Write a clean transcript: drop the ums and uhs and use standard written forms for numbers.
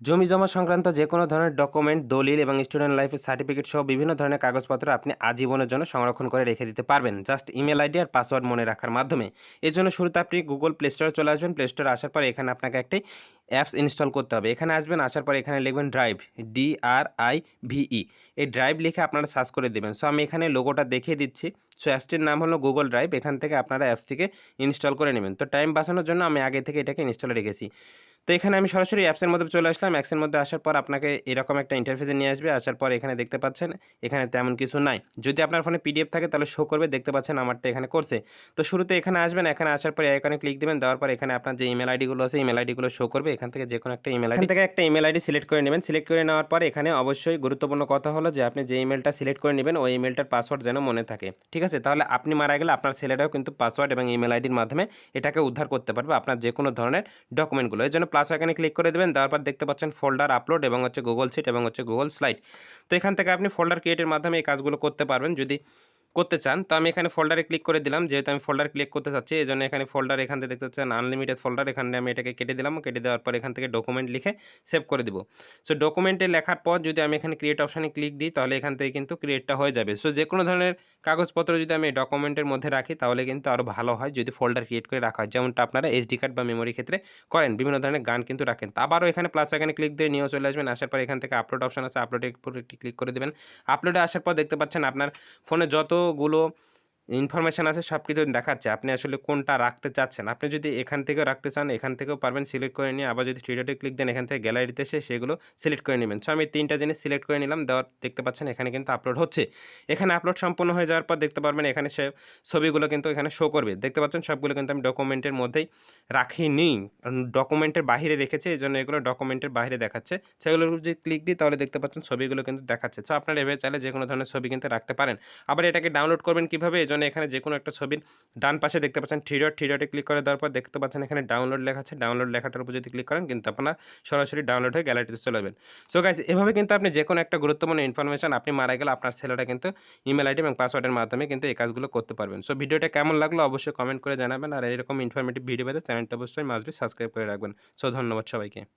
জমি জমা সংক্রান্ত যে কোনো ধরনের ডকুমেন্ট, দলিল এবং স্টুডেন্ট লাইফের সার্টিফিকেট সহ বিভিন্ন ধরনের কাগজপত্র আপনি আজীবনের জন্য সংরক্ষণ করে রেখে দিতে পারবেন। জাস্ট ইমেল আইডি আর পাসওয়ার্ড মনে রাখার মাধ্যমে। এর জন্য শুরুতে আপনি গুগল প্লে স্টোরে চলে আসবেন। প্লে স্টোরে আসার পরে এখানে আপনাকে একটি অ্যাপস ইনস্টল করতে হবে। এখানে আসবেন, আসার পরে এখানে লিখবেন ড্রাইভ, DRIVE। এই ড্রাইভ লিখে আপনারা সার্চ করে দেবেন। সো আমি এখানে লোগোটা দেখিয়ে দিচ্ছি। সো অ্যাপসটির নাম হলো গুগল ড্রাইভ। এখান থেকে আপনারা অ্যাপসটিকে ইনস্টল করে নেবেন। তো টাইম বাঁচানোর জন্য আমি আগে থেকে এটাকে ইনস্টলে রেখেছি। তো এখানে আমি সরাসরি অ্যাপসের মধ্যে চলে আসলাম। অ্যাপসের মধ্যে আসার পর আপনাকে এরকম একটা ইন্টারফেসে নিয়ে আসবে। আসার পর এখানে দেখতে পাচ্ছেন, এখানে তেমন কিছু নাই। যদি আপনার ফোনে পিডিএফ থাকে তাহলে শো করবে, দেখতে পাচ্ছেন আমারটা এখানে করছে। তো শুরুতে এখানে আসবেন, এখানে আসার পর আইকনে ক্লিক দিবেন। দেওয়ার পর এখানে আপনার যে ইমেল আইডিগুলো আছে, ইমেল আইডিগুলো শো করবে। এখান থেকে যেকোনো একটা ইমেল আইডি থেকে একটা ইমেল আইডি সিলেক্ট করে নেবেন। সিলেক্ট করে নেওয়ার পর এখানে অবশ্যই গুরুত্বপূর্ণ কথা হলো যে আপনি যে ইমেলটা সিলেক্ট করে নেবেন ওই ইমেলটার পাসওয়ার্ড যেন মনে থাকে। ঠিক আছে? তাহলে আপনি মারা গেলে আপনার ছেলেরাও কিন্তু পাসওয়ার্ড এবং ইমেল আইডির মাধ্যমে এটাকে উদ্ধার করতে পারবে আপনার যেকোনো ধরনের ডকুমেন্টগুলো। এর জন্য প্লাস আইকনে ক্লিক করে দেবেন। দেওয়ার পর দেখতে পাচ্ছেন ফোল্ডার আপলোড এবং হচ্ছে গুগল শিট এবং হচ্ছে গুগল স্লাইড। তো এখান থেকে আপনি ফোল্ডার ক্রিয়েটের মাধ্যমে এই কাজগুলো করতে পারবেন যদি করতে চান। তো আমি এখানে ফোল্ডারে ক্লিক করে দিলাম। যেহেতু আমি ফোল্ডার ক্লিক করতে চাচ্ছি, এজন্য এখানে ফোল্ডার এখান থেকে দেখতে পাচ্ছেন আনলিমিটেড ফোল্ডার। এখানে আমি এটাকে কেটে দিলাম। কেটে দেওয়ার পর এখান থেকে ডকুমেন্ট লিখে সেভ করে দিব। সো ডকুমেন্টে লেখার পর যদি আমি এখানে ক্রিয়েট অপশানে ক্লিক দিই তাহলে এখান থেকে কিন্তু ক্রিয়েটটা হয়ে যাবে। সো যেকোনো ধরনের কাগজপত্র যদি আমি ডকুমেন্টের মধ্যে রাখি তাহলে কিন্তু আরও ভালো হয় যদি ফোল্ডার ক্রিয়েট করে রাখা হয়। যেমনটা আপনারা এসডি কার্ড বা মেমোরি ক্ষেত্রে করেন। বিভিন্ন ধরনের গান কিন্তু রাখেন। তো আবারও এখানে প্লাস আইকনে ক্লিক দিয়ে নিয়েও চলে আসবেন। আসার পর এখান থেকে আপলোড অপশন আছে, আপলোডের উপর একটি ক্লিক করে দিবেন। আপলোডে আসার পর দেখতে পাচ্ছেন আপনার ফোনে যতগুলো ইনফরমেশন আছে সব কিছু দেখাচ্ছে। আপনি আসলে কোনটা রাখতে চাচ্ছেন। আপনি যদি এখান থেকেও রাখতে চান, এখান থেকেও পারবেন সিলেক্ট করে নিয়ে আবার যদি থ্রি ডটে ক্লিক দেন এখান থেকে গ্যালারিতে এসে সেগুলো সিলেক্ট করে নেবেন। সো আমি ৩ টা জিনিস সিলেক্ট করে নিলাম। দেওয়ার দেখতে পাচ্ছেন এখানে কিন্তু আপলোড হচ্ছে। এখানে আপলোড সম্পূর্ণ হয়ে যাওয়ার পর দেখতে পারবেন এখানে সে ছবিগুলো কিন্তু এখানে শো করবে। দেখতে পাচ্ছেন সবগুলো কিন্তু আমি ডকুমেন্টের মধ্যেই রাখিনি। ডকুমেন্টের বাহিরে রেখেছি। এজন্য এগুলো ডকুমেন্টের বাইরে দেখাচ্ছে। সেগুলোর উপর যদি ক্লিক দিই তাহলে দেখতে পাচ্ছেন ছবিগুলো কিন্তু দেখাচ্ছে। সো আপনারা এভাবে চাইলে যেকোনো ধরনের ছবি কিন্তু রাখতে পারেন। আবার এটাকে ডাউনলোড করবেন কিভাবে? এজন্য এখানে যেকোনো একটা ছবির ডান পাশে দেখতে পাচ্ছেন থ্রি ডট, থ্রি ডটে ক্লিক করে দেওয়ার পর দেখতে পাচ্ছেন এখানে ডাউনলোড লেখা আছে। ডাউনলোড লেখাটার উপর যদি ক্লিক করেন কিন্তু আপনার সরাসরি ডাউনলোড হয়ে গ্যালারিতে চলে যাবেন। সো গাইস, এভাবে কিন্তু আপনি যেকোনো একটা গুরুত্বপূর্ণ ইনফরমেশন আপনি মারা গেলে আপনার ছেলেটা কিন্তু ইমেল আইডি এবং পাসওয়ার্ডের মাধ্যমে কিন্তু এই কাজগুলো করতে পারবেন। সো ভিডিওটা কেমন লাগলো অবশ্যই কমেন্ট করে জানাবেন। আর এরকম ইনফরমেটিভ ভিডিও পেতে চ্যানেলটা অবশ্যই মাস্ট বি সাবস্ক্রাইব করে রাখবেন। সো ধন্যবাদ সবাইকে।